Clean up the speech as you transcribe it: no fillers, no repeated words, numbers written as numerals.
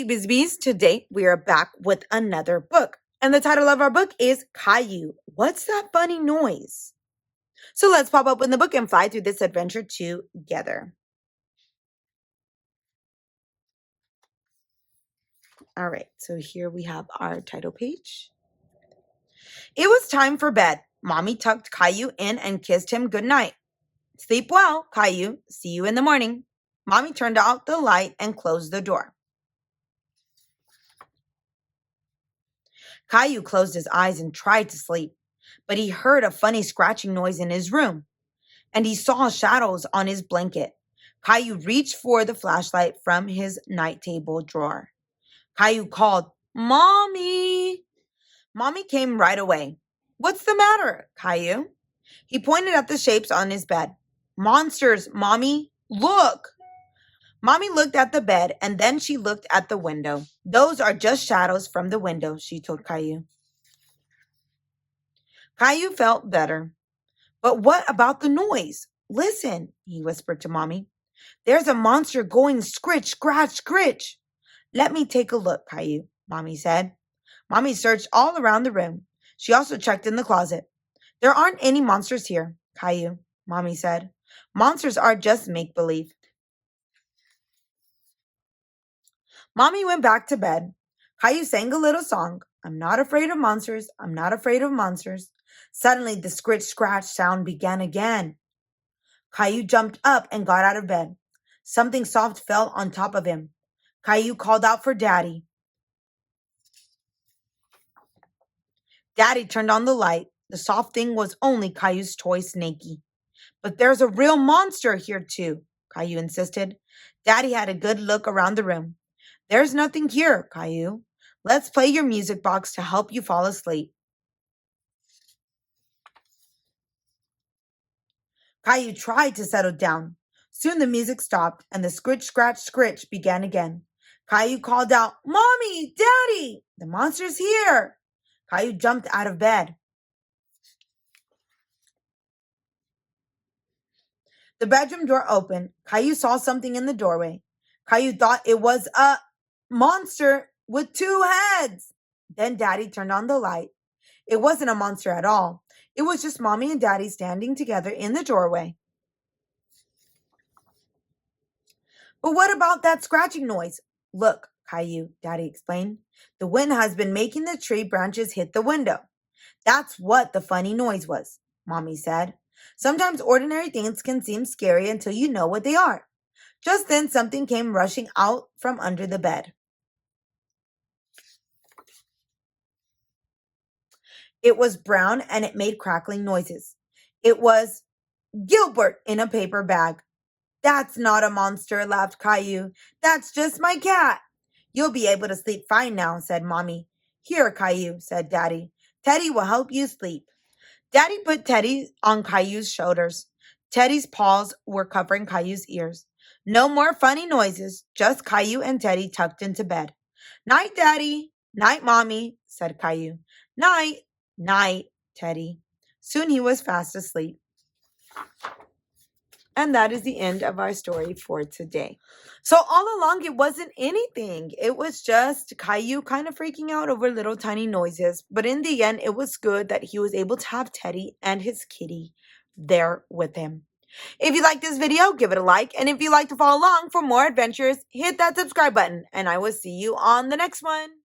Busy Bees. Today we are back with another book. And the title of our book is Caillou. What's that funny noise? So let's pop up in the book and fly through this adventure together. All right, so here we have our title page. It was time for bed. Mommy tucked Caillou in and kissed him goodnight. Sleep well, Caillou. See you in the morning. Mommy turned out the light and closed the door. Caillou closed his eyes and tried to sleep, but he heard a funny scratching noise in his room, and he saw shadows on his blanket. Caillou reached for the flashlight from his night table drawer. Caillou called, "Mommy!" Mommy came right away. "What's the matter, Caillou?" He pointed at the shapes on his bed. "Monsters, Mommy! Look!" Mommy looked at the bed, and then she looked at the window. "Those are just shadows from the window," she told Caillou. Caillou felt better. "But what about the noise? Listen," he whispered to Mommy. "There's a monster going scritch, scratch, scritch." "Let me take a look, Caillou," Mommy said. Mommy searched all around the room. She also checked in the closet. "There aren't any monsters here, Caillou," Mommy said. "Monsters are just make-believe." Mommy went back to bed. Caillou sang a little song. "I'm not afraid of monsters. I'm not afraid of monsters." Suddenly, the scritch-scratch sound began again. Caillou jumped up and got out of bed. Something soft fell on top of him. Caillou called out for Daddy. Daddy turned on the light. The soft thing was only Caillou's toy Snakey. "But there's a real monster here too," Caillou insisted. Daddy had a good look around the room. "There's nothing here, Caillou. Let's play your music box to help you fall asleep." Caillou tried to settle down. Soon the music stopped and the scritch, scratch, scritch began again. Caillou called out, "Mommy, Daddy, the monster's here." Caillou jumped out of bed. The bedroom door opened. Caillou saw something in the doorway. Caillou thought it was a monster with two heads. Then Daddy turned on the light. It wasn't a monster at all. It was just Mommy and Daddy standing together in the doorway. "But what about that scratching noise?" "Look, Caillou," Daddy explained. "The wind has been making the tree branches hit the window." "That's what the funny noise was," Mommy said. "Sometimes ordinary things can seem scary until you know what they are." Just then, something came rushing out from under the bed. It was brown and it made crackling noises. It was Gilbert in a paper bag. "That's not a monster," laughed Caillou. "That's just my cat." "You'll be able to sleep fine now," said Mommy. "Here, Caillou," said Daddy. "Teddy will help you sleep." Daddy put Teddy on Caillou's shoulders. Teddy's paws were covering Caillou's ears. No more funny noises, just Caillou and Teddy tucked into bed. "Night, Daddy." "Night, Mommy," said Caillou. "Night." "Night, Teddy." Soon he was fast asleep. And that is the end of our story for today. So all along, it wasn't anything. It was just Caillou kind of freaking out over little tiny noises. But in the end, it was good that he was able to have Teddy and his kitty there with him. If you like this video, give it a like. And if you'd like to follow along for more adventures, hit that subscribe button. And I will see you on the next one.